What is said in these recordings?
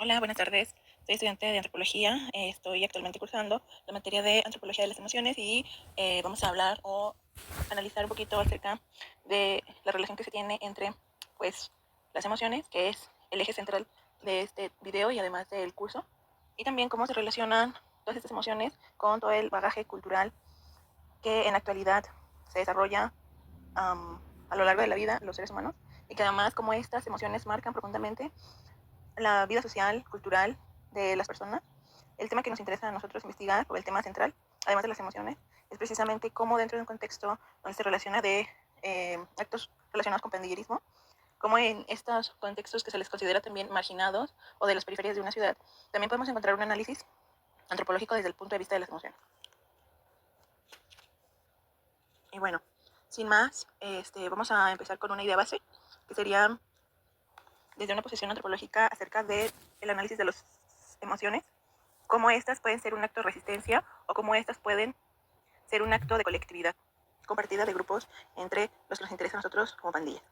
Hola, buenas tardes. Soy estudiante de antropología. Estoy actualmente cursando la materia de antropología de las emociones y vamos a hablar o analizar un poquito acerca de la relación que se tiene entre pues, las emociones, que es el eje central de este video y además del curso, y también cómo se relacionan todas estas emociones con todo el bagaje cultural que en la actualidad se desarrolla a lo largo de la vida los seres humanos, y que además cómo estas emociones marcan profundamente la vida social, cultural de las personas. El tema que nos interesa a nosotros investigar, o el tema central, además de las emociones, es precisamente cómo dentro de un contexto donde se relaciona de actos relacionados con pandillerismo, cómo en estos contextos que se les considera también marginados o de las periferias de una ciudad, también podemos encontrar un análisis antropológico desde el punto de vista de las emociones. Y bueno, sin más, vamos a empezar con una idea base, que sería desde una posición antropológica acerca del análisis de las emociones, cómo estas pueden ser un acto de resistencia o cómo estas pueden ser un acto de colectividad compartida de grupos entre los que nos interesa a nosotros como pandillas.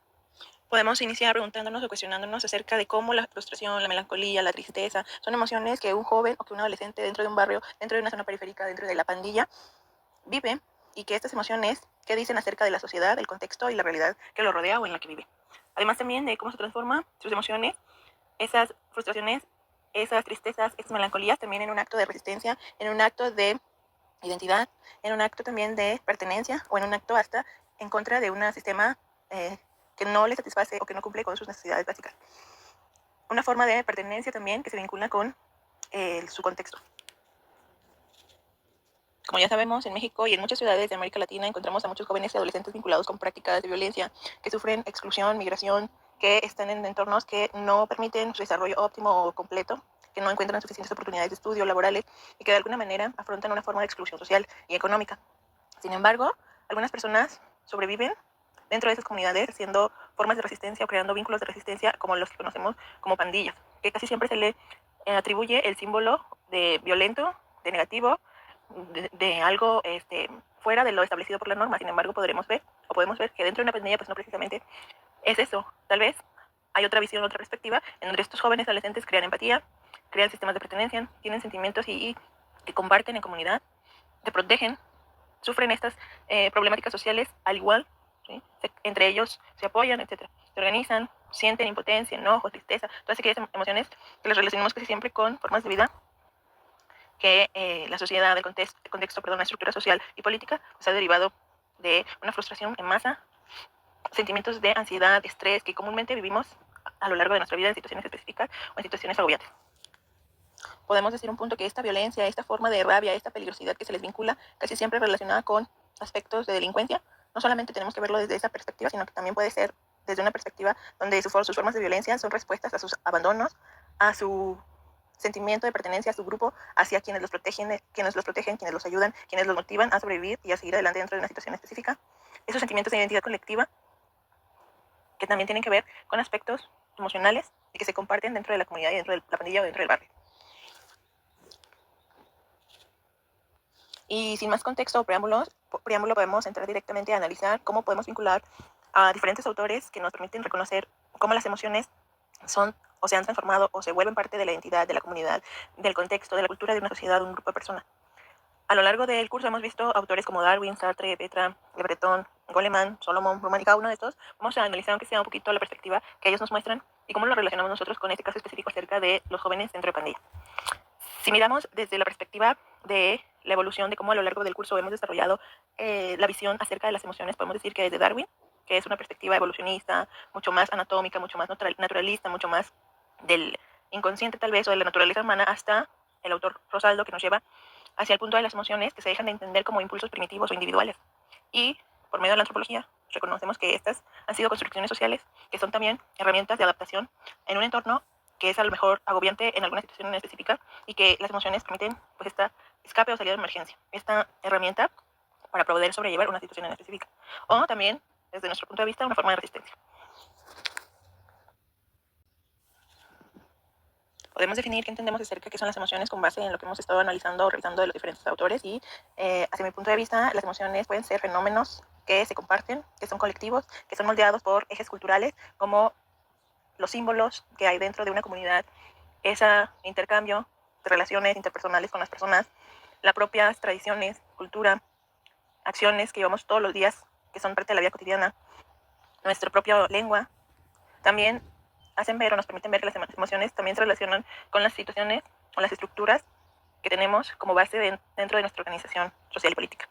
Podemos iniciar preguntándonos o cuestionándonos acerca de cómo la frustración, la melancolía, la tristeza son emociones que un joven o que un adolescente dentro de un barrio, dentro de una zona periférica, dentro de la pandilla, vive, y que estas emociones, ¿qué dicen acerca de la sociedad, el contexto y la realidad que lo rodea o en la que vive? Además también de cómo se transforman sus emociones, esas frustraciones, esas tristezas, esas melancolías también en un acto de resistencia, en un acto de identidad, en un acto también de pertenencia o en un acto hasta en contra de un sistema que no le satisface o que no cumple con sus necesidades básicas. Una forma de pertenencia también que se vincula con su contexto. Como ya sabemos, en México y en muchas ciudades de América Latina encontramos a muchos jóvenes y adolescentes vinculados con prácticas de violencia, que sufren exclusión, migración, que están en entornos que no permiten su desarrollo óptimo o completo, que no encuentran suficientes oportunidades de estudio, laborales, y que de alguna manera afrontan una forma de exclusión social y económica. Sin embargo, algunas personas sobreviven dentro de esas comunidades haciendo formas de resistencia o creando vínculos de resistencia como los que conocemos como pandillas, que casi siempre se le atribuye el símbolo de violento, de negativo, de algo fuera de lo establecido por la norma. Sin embargo, podemos ver que dentro de una pandilla pues no precisamente es eso. Tal vez hay otra visión, otra perspectiva, en donde estos jóvenes adolescentes crean empatía, crean sistemas de pertenencia, tienen sentimientos y que comparten en comunidad, se protegen, sufren estas problemáticas sociales al igual, ¿sí? Entre ellos se apoyan, etcétera. Se organizan, sienten impotencia, enojo, tristeza, todas aquellas emociones que las relacionamos casi siempre con formas de vida que la sociedad, la estructura social y política, pues ha derivado de una frustración en masa, sentimientos de ansiedad, de estrés que comúnmente vivimos a lo largo de nuestra vida en situaciones específicas o en situaciones agobiantes. Podemos decir un punto que esta violencia, esta forma de rabia, esta peligrosidad que se les vincula casi siempre relacionada con aspectos de delincuencia, no solamente tenemos que verlo desde esa perspectiva, sino que también puede ser desde una perspectiva donde sus formas de violencia son respuestas a sus abandonos, a su sentimiento de pertenencia a su grupo, hacia quienes los protegen, quienes los ayudan, quienes los motivan a sobrevivir y a seguir adelante dentro de una situación específica. Esos sentimientos de identidad colectiva que también tienen que ver con aspectos emocionales y que se comparten dentro de la comunidad y dentro de la pandilla o dentro del barrio. Y sin más contexto o preámbulo, podemos entrar directamente a analizar cómo podemos vincular a diferentes autores que nos permiten reconocer cómo las emociones son o se han transformado o se vuelven parte de la identidad, de la comunidad, del contexto, de la cultura de una sociedad o un grupo de personas. A lo largo del curso hemos visto autores como Darwin, Sartre, Petra, Le Breton, Goleman, Solomon, Roman, y cada uno de estos vamos a analizar aunque sea un poquito la perspectiva que ellos nos muestran y cómo lo relacionamos nosotros con este caso específico acerca de los jóvenes dentro de pandilla. Si miramos desde la perspectiva de la evolución, de cómo a lo largo del curso hemos desarrollado la visión acerca de las emociones, podemos decir que desde Darwin, que es una perspectiva evolucionista, mucho más anatómica, mucho más naturalista, mucho más del inconsciente tal vez, o de la naturaleza humana, hasta el autor Rosaldo, que nos lleva hacia el punto de las emociones que se dejan de entender como impulsos primitivos o individuales. Y por medio de la antropología reconocemos que estas han sido construcciones sociales que son también herramientas de adaptación en un entorno que es a lo mejor agobiante en alguna situación en específica, y que las emociones permiten pues esta escape o salida de emergencia, esta herramienta para poder sobrellevar una situación en específica, o también desde nuestro punto de vista una forma de resistencia. Podemos definir qué entendemos acerca de qué son las emociones con base en lo que hemos estado analizando o revisando de los diferentes autores, y hacia mi punto de vista las emociones pueden ser fenómenos que se comparten, que son colectivos, que son moldeados por ejes culturales como los símbolos que hay dentro de una comunidad, ese intercambio de relaciones interpersonales con las personas, las propias tradiciones, cultura, acciones que llevamos todos los días, que son parte de la vida cotidiana, nuestra propia lengua, también hacen ver o nos permiten ver que las emociones también se relacionan con las situaciones o las estructuras que tenemos como base dentro de nuestra organización social y política.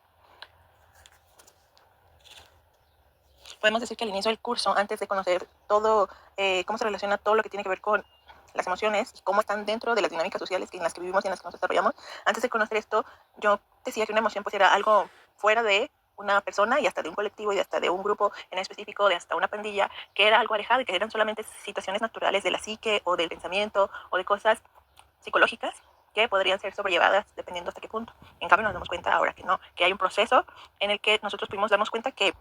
Podemos decir que al inicio del curso, antes de conocer todo, cómo se relaciona todo lo que tiene que ver con las emociones y cómo están dentro de las dinámicas sociales en las que vivimos y en las que nos desarrollamos, antes de conocer esto, yo decía que una emoción pues era algo fuera de una persona y hasta de un colectivo y hasta de un grupo en específico, de hasta una pandilla, que era algo alejado y que eran solamente situaciones naturales de la psique o del pensamiento o de cosas psicológicas que podrían ser sobrellevadas dependiendo hasta qué punto. En cambio nos damos cuenta ahora que no, que hay un proceso en el que nosotros pudimos darnos cuenta que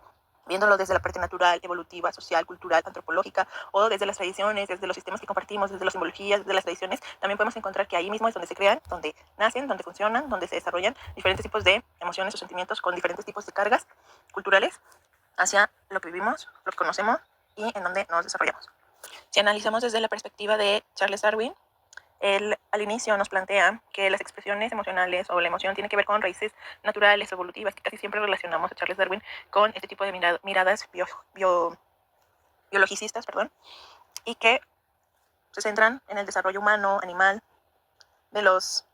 viéndolo desde la parte natural, evolutiva, social, cultural, antropológica, o desde las tradiciones, desde los sistemas que compartimos, desde las simbologías, desde las tradiciones, también podemos encontrar que ahí mismo es donde se crean, donde nacen, donde funcionan, donde se desarrollan diferentes tipos de emociones o sentimientos con diferentes tipos de cargas culturales hacia lo que vivimos, lo que conocemos y en donde nos desarrollamos. Si analizamos desde la perspectiva de Charles Darwin, él al inicio nos plantea que las expresiones emocionales o la emoción tiene que ver con raíces naturales, evolutivas, que casi siempre relacionamos a Charles Darwin con este tipo de miradas biologicistas, y que se centran en el desarrollo humano, animal, de los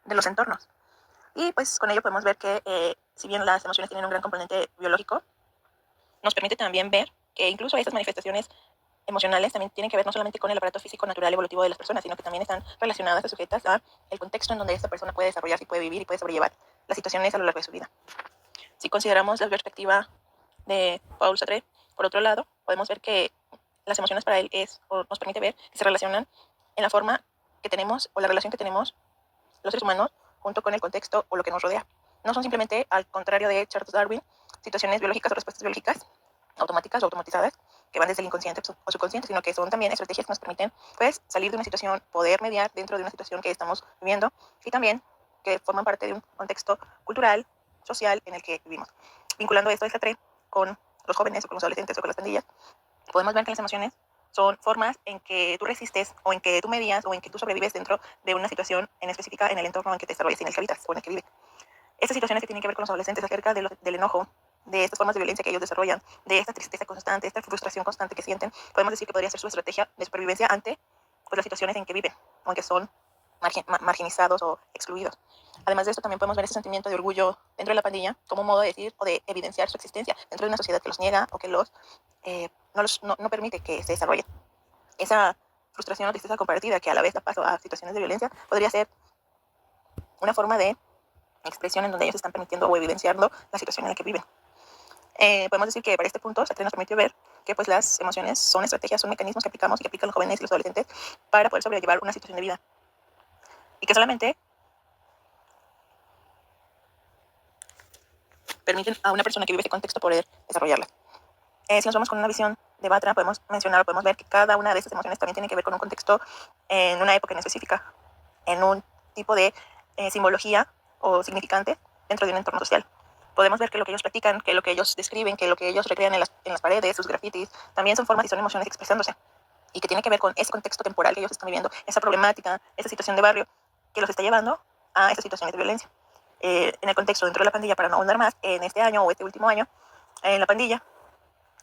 entornos. Y pues con ello podemos ver que si bien las emociones tienen un gran componente biológico, nos permite también ver que incluso estas manifestaciones emocionales también tienen que ver no solamente con el aparato físico natural evolutivo de las personas, sino que también están relacionadas y sujetas a el contexto en donde esta persona puede desarrollarse y puede vivir y puede sobrellevar las situaciones a lo largo de su vida. Si consideramos la perspectiva de Paul Sartre, por otro lado, podemos ver que las emociones para él o nos permite ver que se relacionan en la forma que tenemos o la relación que tenemos los seres humanos junto con el contexto o lo que nos rodea. No son simplemente, al contrario de Charles Darwin, situaciones biológicas o respuestas biológicas automáticas o automatizadas que van desde el inconsciente o subconsciente, sino que son también estrategias que nos permiten pues salir de una situación, poder mediar dentro de una situación que estamos viviendo y también que forman parte de un contexto cultural, social en el que vivimos. Vinculando esto de esta TRE con los jóvenes o con los adolescentes o con las pandillas, podemos ver que las emociones son formas en que tú resistes o en que tú medias o en que tú sobrevives dentro de una situación en específica en el entorno en que te desarrollas, en el que habitas o en el que vives. Estas situaciones que tienen que ver con los adolescentes acerca del enojo, de estas formas de violencia que ellos desarrollan, de esta tristeza constante, esta frustración constante que sienten, podemos decir que podría ser su estrategia de supervivencia ante pues, las situaciones en que viven o en que son marginizados o excluidos. Además de esto, también podemos ver ese sentimiento de orgullo dentro de la pandilla como un modo de decir o de evidenciar su existencia dentro de una sociedad que los niega o que no permite que se desarrollen. Esa frustración o tristeza compartida que a la vez da paso a situaciones de violencia podría ser una forma de expresión en donde ellos están permitiendo o evidenciando la situación en la que viven. Podemos decir que para este punto Sartre nos permitió ver que pues las emociones son estrategias, son mecanismos que aplicamos y que aplican los jóvenes y los adolescentes para poder sobrellevar una situación de vida y que solamente permiten a una persona que vive ese contexto poder desarrollarla. Si nos vamos con una visión de Batra, podemos ver que cada una de estas emociones también tiene que ver con un contexto en una época en específica, en un tipo de simbología o significante dentro de un entorno social. Podemos ver que lo que ellos practican, que lo que ellos describen, que lo que ellos recrean en las paredes, sus grafitis, también son formas y son emociones expresándose y que tiene que ver con ese contexto temporal que ellos están viviendo, esa problemática, esa situación de barrio que los está llevando a esas situaciones de violencia. En el contexto dentro de la pandilla, para no ahondar más, en este año o este último año, en la pandilla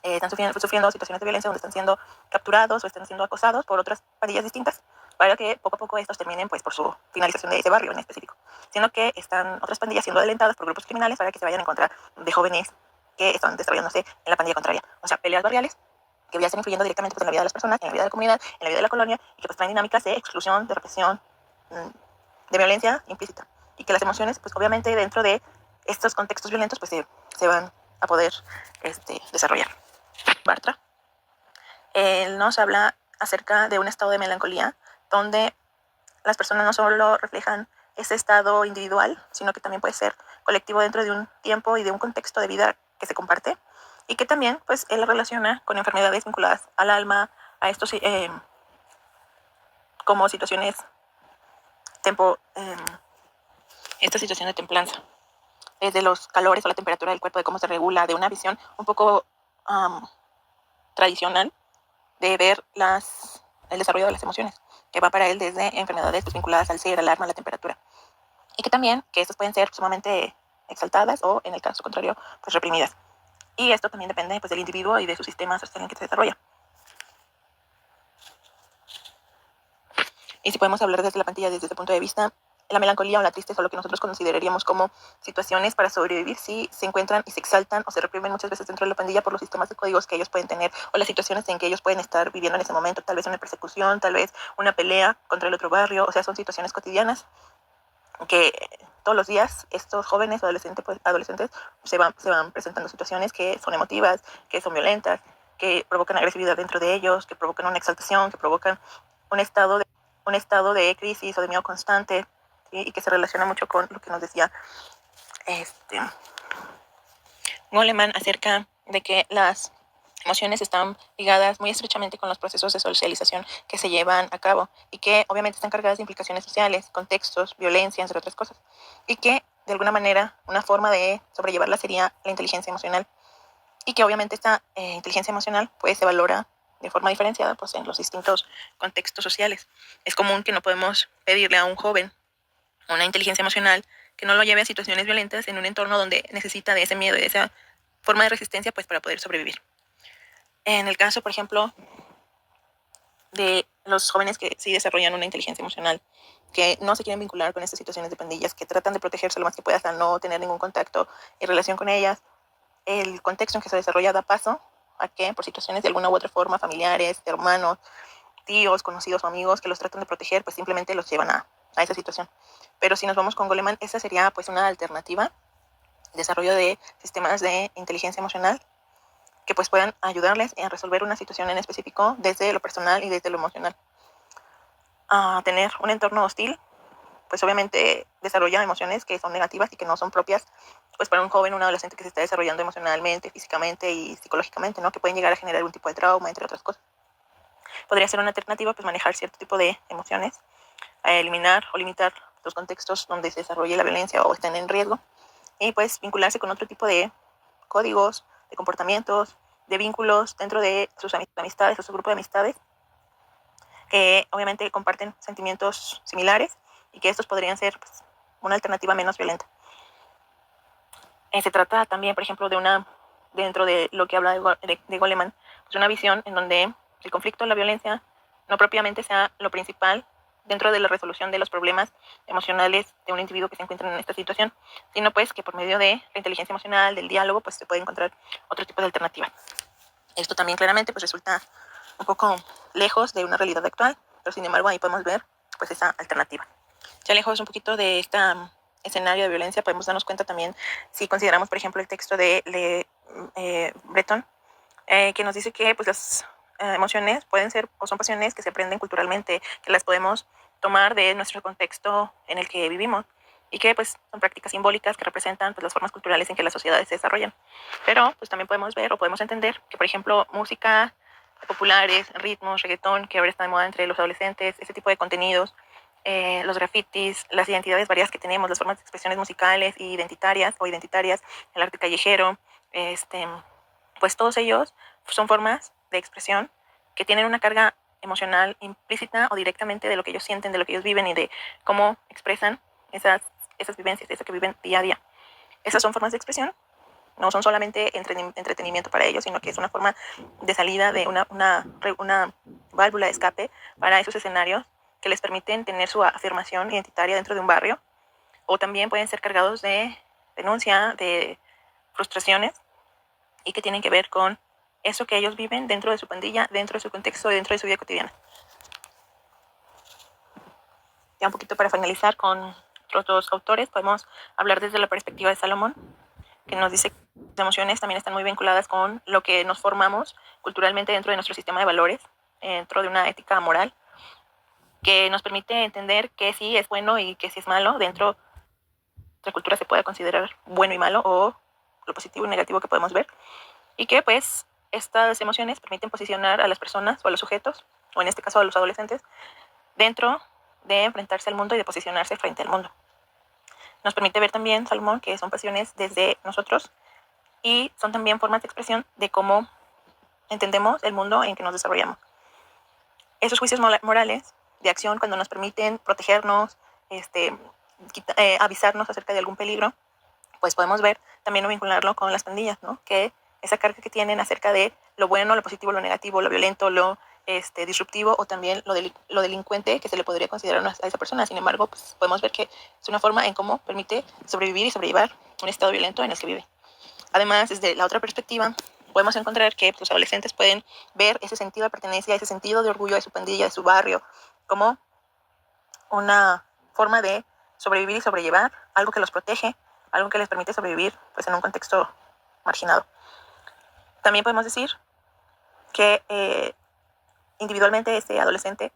están sufriendo situaciones de violencia donde están siendo capturados o están siendo acosados por otras pandillas distintas para que poco a poco estos terminen pues por su finalización de ese barrio en específico, sino que están otras pandillas siendo alentadas por grupos criminales para que se vayan en contra de jóvenes que están desarrollándose en la pandilla contraria, o sea, peleas barriales que ya están influyendo directamente pues, en la vida de las personas, en la vida de la comunidad, en la vida de la colonia y que pues traen dinámicas de exclusión, de represión, de violencia implícita y que las emociones pues obviamente dentro de estos contextos violentos pues se van a poder desarrollar. Bartra. Él nos habla acerca de un estado de melancolía donde las personas no solo reflejan ese estado individual, sino que también puede ser colectivo dentro de un tiempo y de un contexto de vida que se comparte y que también pues él relaciona con enfermedades vinculadas al alma, a estos como situaciones esta situación de templanza, desde los calores o la temperatura del cuerpo, de cómo se regula, de una visión un poco tradicional de ver las el desarrollo de las emociones, que va para él desde enfermedades pues, vinculadas al ser, al alarma, a la temperatura. Y que también que estas pueden ser sumamente exaltadas o, en el caso contrario, pues reprimidas. Y esto también depende pues, del individuo y de su sistema social en que se desarrolla. Y si podemos hablar desde la pandilla desde ese punto de vista, la melancolía o la tristeza o lo que nosotros consideraríamos como situaciones para sobrevivir si se encuentran y se exaltan o se reprimen muchas veces dentro de la pandilla por los sistemas de códigos que ellos pueden tener o las situaciones en que ellos pueden estar viviendo en ese momento, tal vez una persecución, tal vez una pelea contra el otro barrio, o sea, son situaciones cotidianas que todos los días estos jóvenes o adolescentes se van presentando situaciones que son emotivas, que son violentas, que provocan agresividad dentro de ellos, que provocan una exaltación, que provocan un estado de crisis o de miedo constante, ¿sí? Y que se relaciona mucho con lo que nos decía Goleman acerca de que las emociones están ligadas muy estrechamente con los procesos de socialización que se llevan a cabo y que obviamente están cargadas de implicaciones sociales, contextos, violencia, entre otras cosas. Y que de alguna manera una forma de sobrellevarla sería la inteligencia emocional. Y que obviamente esta inteligencia emocional pues se valora de forma diferenciada pues en los distintos contextos sociales. Es común que no podemos pedirle a un joven una inteligencia emocional que no lo lleve a situaciones violentas en un entorno donde necesita de ese miedo y de esa forma de resistencia pues para poder sobrevivir. En el caso, por ejemplo, de los jóvenes que sí desarrollan una inteligencia emocional, que no se quieren vincular con estas situaciones de pandillas, que tratan de protegerse lo más que puedan hasta no tener ningún contacto y relación con ellas, el contexto en que se desarrolla da paso a que por situaciones de alguna u otra forma, familiares, hermanos, tíos, conocidos o amigos que los tratan de proteger, pues simplemente los llevan a esa situación. Pero si nos vamos con Goleman, esa sería pues una alternativa, desarrollo de sistemas de inteligencia emocional que pues puedan ayudarles a resolver una situación en específico desde lo personal y desde lo emocional. A tener un entorno hostil, pues obviamente desarrolla emociones que son negativas y que no son propias pues para un joven, un adolescente que se está desarrollando emocionalmente, físicamente y psicológicamente, ¿no? Que pueden llegar a generar algún tipo de trauma, entre otras cosas. Podría ser una alternativa pues manejar cierto tipo de emociones, a eliminar o limitar los contextos donde se desarrolle la violencia o estén en riesgo y pues vincularse con otro tipo de códigos, de comportamientos, de vínculos dentro de sus amistades o su grupo de amistades que obviamente comparten sentimientos similares y que estos podrían ser pues, una alternativa menos violenta. Se trata también, por ejemplo, dentro de lo que habla de Goleman, pues una visión en donde el conflicto, la violencia, no propiamente sea lo principal dentro de la resolución de los problemas emocionales de un individuo que se encuentra en esta situación, sino pues que por medio de la inteligencia emocional, del diálogo, pues se puede encontrar otro tipo de alternativa. Esto también claramente pues resulta un poco lejos de una realidad actual, pero sin embargo ahí podemos ver pues esa alternativa. Ya lejos un poquito de este escenario de violencia podemos darnos cuenta también si consideramos por ejemplo el texto de Breton, que nos dice que pues las emociones pueden ser o son pasiones que se aprenden culturalmente, que las podemos tomar de nuestro contexto en el que vivimos y que pues son prácticas simbólicas que representan pues las formas culturales en que las sociedades se desarrollan. Pero pues también podemos ver o podemos entender que por ejemplo música populares, ritmos, reggaetón, que ahora está de moda entre los adolescentes, ese tipo de contenidos, los grafitis, las identidades variadas que tenemos, las formas de expresiones musicales e identitarias, el arte callejero, pues todos ellos son formas de expresión que tienen una carga emocional implícita o directamente de lo que ellos sienten, de lo que ellos viven y de cómo expresan esas vivencias, eso que viven día a día. Esas son formas de expresión, no son solamente entretenimiento para ellos, sino que es una forma de salida, de una válvula de escape para esos escenarios que les permiten tener su afirmación identitaria dentro de un barrio, o también pueden ser cargados de denuncia, de frustraciones, y que tienen que ver con eso que ellos viven dentro de su pandilla, dentro de su contexto, dentro de su vida cotidiana. Ya un poquito para finalizar con otros dos autores, podemos hablar desde la perspectiva de Salomón, que nos dice que las emociones también están muy vinculadas con lo que nos formamos culturalmente dentro de nuestro sistema de valores, dentro de una ética moral, que nos permite entender que sí es bueno y que sí es malo. Dentro de nuestra cultura se puede considerar bueno y malo, o lo positivo y negativo que podemos ver, y que pues estas emociones permiten posicionar a las personas o a los sujetos, o en este caso a los adolescentes, dentro de enfrentarse al mundo y de posicionarse frente al mundo. Nos permite ver también, Salomón, que son pasiones desde nosotros y son también formas de expresión de cómo entendemos el mundo en que nos desarrollamos. esos juicios morales de acción cuando nos permiten protegernos, avisarnos acerca de algún peligro, pues podemos ver también o vincularlo con las pandillas, ¿no? Que esa carga que tienen acerca de lo bueno, lo positivo, lo negativo, lo violento, lo disruptivo o también lo delincuente que se le podría considerar a esa persona. Sin embargo, pues podemos ver que es una forma en cómo permite sobrevivir y sobrellevar un estado violento en el que vive. Además, desde la otra perspectiva, podemos encontrar que los adolescentes pueden ver ese sentido de pertenencia, ese sentido de orgullo de su pandilla, de su barrio, como una forma de sobrevivir y sobrellevar algo que los protege, algo que les permite sobrevivir pues, en un contexto marginado. También podemos decir que individualmente este adolescente,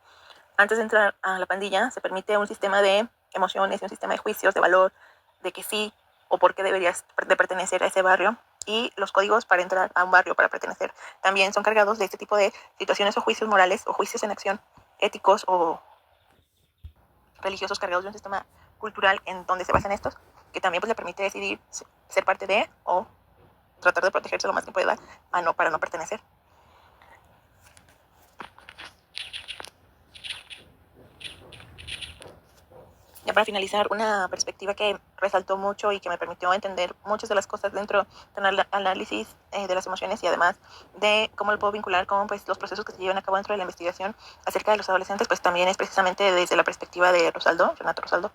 antes de entrar a la pandilla, se permite un sistema de emociones y un sistema de juicios, de valor, de que sí o por qué deberías de pertenecer a ese barrio. Y los códigos para entrar a un barrio, para pertenecer, también son cargados de este tipo de situaciones o juicios morales o juicios en acción éticos o religiosos cargados de un sistema cultural en donde se basan estos, que también pues, le permite decidir ser parte de o tratar de protegerse lo más que pueda para no pertenecer. Ya para finalizar, una perspectiva que resaltó mucho y que me permitió entender muchas de las cosas dentro del análisis de las emociones y además de cómo lo puedo vincular con pues, los procesos que se llevan a cabo dentro de la investigación acerca de los adolescentes, pues también es precisamente desde la perspectiva de Renato Rosaldo,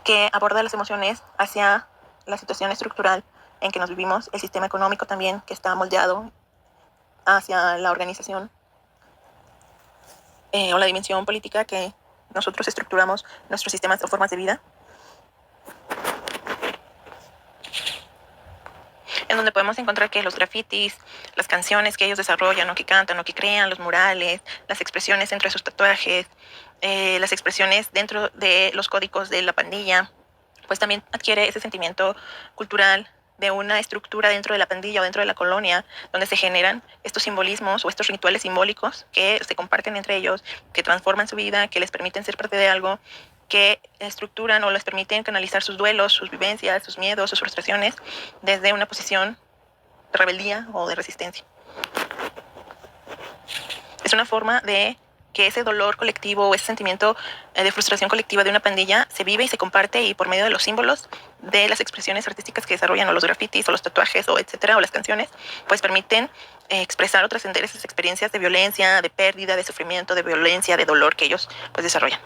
que aborda las emociones hacia la situación estructural en que nos vivimos, el sistema económico también que está moldeado hacia la organización o la dimensión política que nosotros estructuramos nuestros sistemas o formas de vida, en donde podemos encontrar que los grafitis, las canciones que ellos desarrollan o que cantan o que crean, los murales, las expresiones dentro de sus tatuajes, las expresiones dentro de los códigos de la pandilla, pues también adquiere ese sentimiento cultural de una estructura dentro de la pandilla o dentro de la colonia, donde se generan estos simbolismos o estos rituales simbólicos que se comparten entre ellos, que transforman su vida, que les permiten ser parte de algo, que estructuran o les permiten canalizar sus duelos, sus vivencias, sus miedos, sus frustraciones desde una posición de rebeldía o de resistencia. Es una forma de que ese dolor colectivo o ese sentimiento de frustración colectiva de una pandilla se vive y se comparte y por medio de los símbolos, de las expresiones artísticas que desarrollan o los grafitis o los tatuajes o etcétera o las canciones, pues permiten expresar o trascender esas experiencias de violencia, de pérdida, de sufrimiento, de violencia, de dolor que ellos pues desarrollan.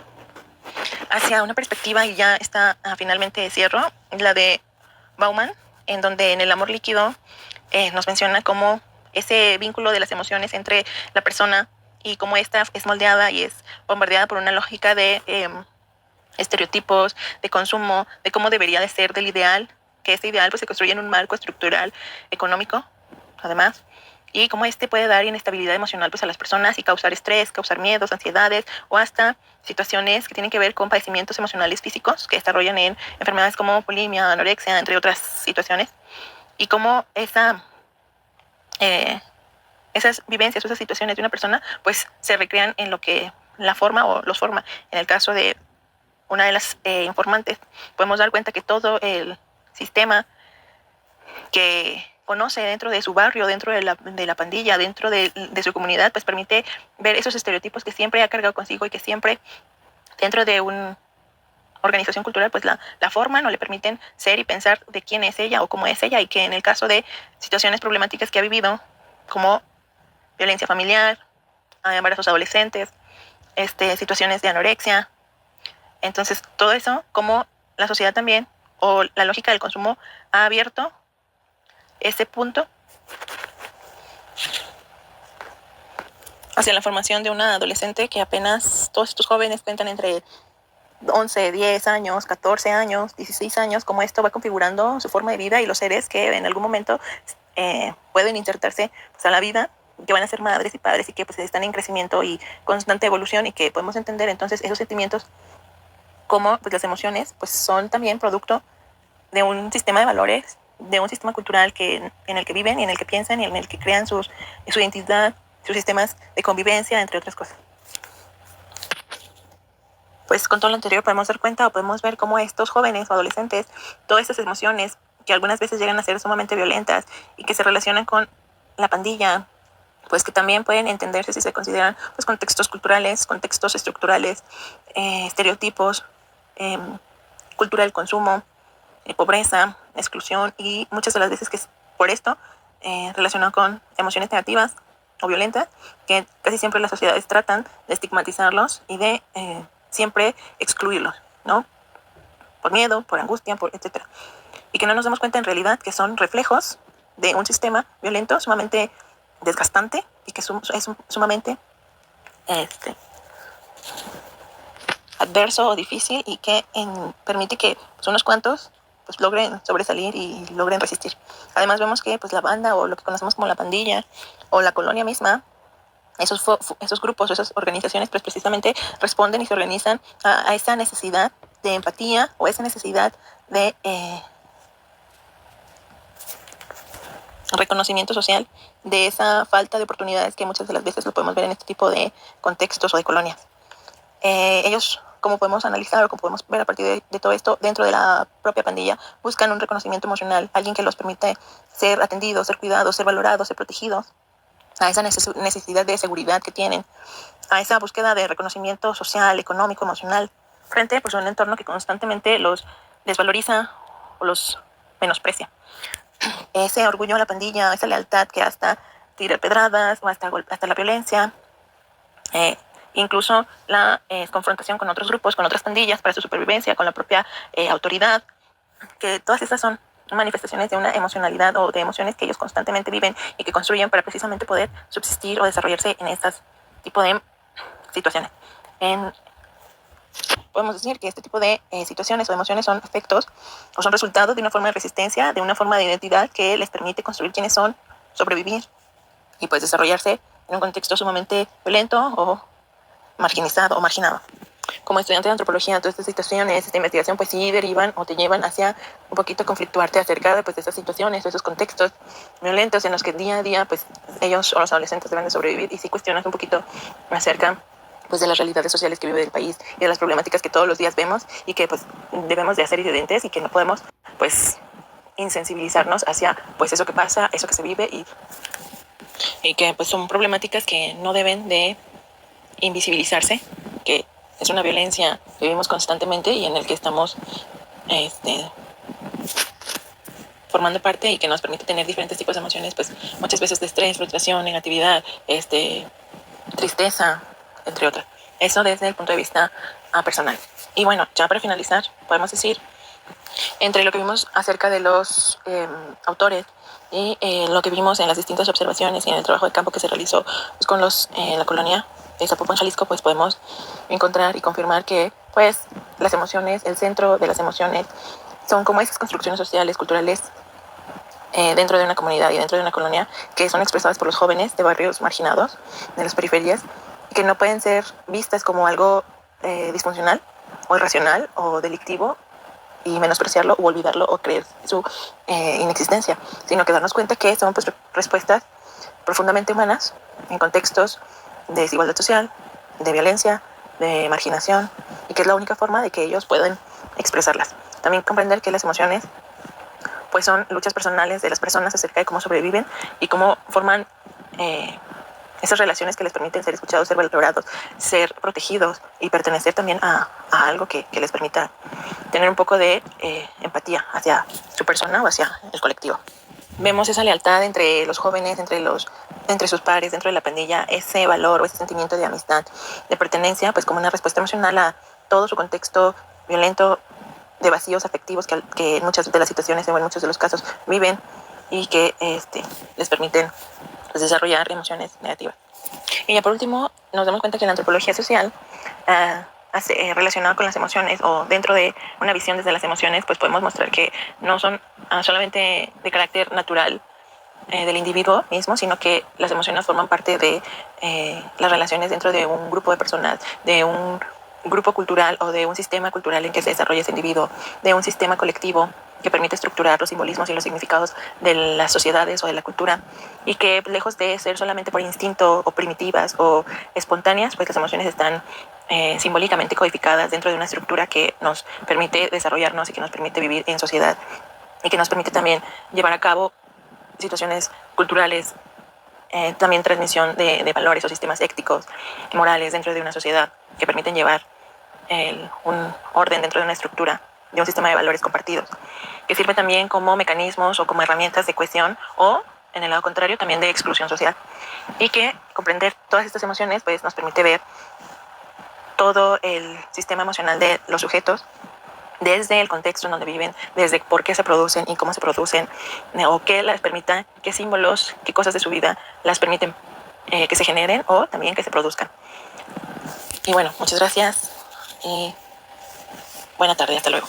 Hacia una perspectiva, y ya está finalmente cierro, la de Bauman, en donde en El amor líquido nos menciona cómo ese vínculo de las emociones entre la persona y cómo esta es moldeada y es bombardeada por una lógica de estereotipos, de consumo, de cómo debería de ser del ideal, que este ideal pues se construye en un marco estructural económico, además, y cómo puede dar inestabilidad emocional pues a las personas y causar estrés, causar miedos, ansiedades o hasta situaciones que tienen que ver con padecimientos emocionales físicos que desarrollan en enfermedades como bulimia, anorexia, entre otras situaciones, y cómo esas vivencias o esas situaciones de una persona pues se recrean en lo que la forma o los forma. En el caso de una de las informantes, podemos dar cuenta que todo el sistema que conoce dentro de su barrio, dentro de la pandilla, dentro de su comunidad, pues permite ver esos estereotipos que siempre ha cargado consigo y que siempre dentro de una organización cultural pues la forman o le permiten ser y pensar de quién es ella o cómo es ella, y que en el caso de situaciones problemáticas que ha vivido, como violencia familiar, embarazos adolescentes, situaciones de anorexia, entonces todo eso, como la sociedad también o la lógica del consumo ha abierto ese punto hacia la formación de una adolescente que apenas todos estos jóvenes cuentan entre 11, 10 años, 14 años, 16 años, como esto va configurando su forma de vida y los seres que en algún momento pueden insertarse pues, a la vida, que van a ser madres y padres y que pues, están en crecimiento y constante evolución, y que podemos entender entonces esos sentimientos como pues, las emociones pues, son también producto de un sistema de valores, de un sistema cultural en el que viven y en el que piensan y en el que crean su identidad, sus sistemas de convivencia, entre otras cosas. Pues con todo lo anterior podemos dar cuenta o podemos ver cómo estos jóvenes o adolescentes, todas estas emociones que algunas veces llegan a ser sumamente violentas y que se relacionan con la pandilla, pues que también pueden entenderse si se consideran pues contextos culturales, contextos estructurales, estereotipos, cultura del consumo, pobreza, exclusión y muchas de las veces que es por esto relacionado con emociones negativas o violentas, que casi siempre las sociedades tratan de estigmatizarlos y de siempre excluirlos, ¿no? Por miedo, por angustia, por etcétera. Y que no nos damos cuenta en realidad que son reflejos de un sistema violento sumamente desgastante y que es sumamente adverso o difícil y que permite que pues, unos cuantos pues logren sobresalir y logren resistir. Además vemos que pues la banda o lo que conocemos como la pandilla o la colonia misma, esos grupos o esas organizaciones pues precisamente responden y se organizan a esa necesidad de empatía o esa necesidad de reconocimiento social, de esa falta de oportunidades que muchas de las veces lo podemos ver en este tipo de contextos o de colonias. Ellos, como podemos analizar o como podemos ver a partir de todo esto, dentro de la propia pandilla, buscan un reconocimiento emocional, alguien que los permite ser atendidos, ser cuidados, ser valorados, ser protegidos, a esa necesidad de seguridad que tienen, a esa búsqueda de reconocimiento social, económico, emocional, frente pues, a un entorno que constantemente los desvaloriza o los menosprecia. Ese orgullo a la pandilla, esa lealtad que hasta tira pedradas o hasta la violencia, incluso la confrontación con otros grupos, con otras pandillas para su supervivencia, con la propia autoridad, que todas esas son manifestaciones de una emocionalidad o de emociones que ellos constantemente viven y que construyen para precisamente poder subsistir o desarrollarse en estas tipo de situaciones. Podemos decir que este tipo de situaciones o emociones son efectos o son resultados de una forma de resistencia, de una forma de identidad que les permite construir quiénes son, sobrevivir y pues desarrollarse en un contexto sumamente violento o marginizado o marginado. Como estudiante de antropología, todas estas situaciones, esta investigación, pues sí derivan o te llevan hacia un poquito conflictuarte acerca de, pues, de estas situaciones, de esos contextos violentos en los que día a día, pues ellos o los adolescentes deben de sobrevivir y sí cuestionas un poquito acerca pues de las realidades sociales que vive el país y de las problemáticas que todos los días vemos y que pues debemos de hacer evidentes y que no podemos pues insensibilizarnos hacia pues eso que pasa, eso que se vive y que pues son problemáticas que no deben de invisibilizarse, que es una violencia que vivimos constantemente y en el que estamos formando parte y que nos permite tener diferentes tipos de emociones, pues muchas veces de estrés, frustración, negatividad, tristeza, entre otras. Eso desde el punto de vista personal. Y bueno, ya para finalizar, podemos decir, entre lo que vimos acerca de los autores y lo que vimos en las distintas observaciones y en el trabajo de campo que se realizó pues, con la colonia de Zapopan, Jalisco, pues podemos encontrar y confirmar que pues las emociones, el centro de las emociones son como esas construcciones sociales, culturales dentro de una comunidad y dentro de una colonia que son expresadas por los jóvenes de barrios marginados, de las periferias, que no pueden ser vistas como algo disfuncional o irracional o delictivo y menospreciarlo o olvidarlo o creer su inexistencia, sino que darnos cuenta que son pues, respuestas profundamente humanas en contextos de desigualdad social, de violencia, de marginación y que es la única forma de que ellos puedan expresarlas. También comprender que las emociones pues son luchas personales de las personas acerca de cómo sobreviven y cómo forman esas relaciones que les permiten ser escuchados, ser valorados, ser protegidos y pertenecer también a algo que les permita tener un poco de empatía hacia su persona o hacia el colectivo. Vemos esa lealtad entre los jóvenes, entre sus pares, dentro de la pandilla, ese valor o ese sentimiento de amistad, de pertenencia, pues como una respuesta emocional a todo su contexto violento, de vacíos afectivos que en muchas de las situaciones o en muchos de los casos viven y que les permiten pues, desarrollar emociones negativas. Y ya por último, nos damos cuenta que la antropología social relacionada con las emociones o dentro de una visión desde las emociones, pues podemos mostrar que no son solamente de carácter natural del individuo mismo, sino que las emociones forman parte de las relaciones dentro de un grupo de personas, de un grupo cultural o de un sistema cultural en que se desarrolla ese individuo, de un sistema colectivo que permite estructurar los simbolismos y los significados de las sociedades o de la cultura y que lejos de ser solamente por instinto o primitivas o espontáneas, pues las emociones están simbólicamente codificadas dentro de una estructura que nos permite desarrollarnos y que nos permite vivir en sociedad y que nos permite también llevar a cabo situaciones culturales también transmisión de valores o sistemas éticos y morales dentro de una sociedad que permiten llevar un orden dentro de una estructura, de un sistema de valores compartidos, que sirve también como mecanismos o como herramientas de cohesión o, en el lado contrario, también de exclusión social. Y que comprender todas estas emociones pues, nos permite ver todo el sistema emocional de los sujetos desde el contexto en donde viven, desde por qué se producen y cómo se producen, o qué les permita, qué símbolos, qué cosas de su vida las permiten que se generen o también que se produzcan. Y bueno, muchas gracias y buena tarde, hasta luego.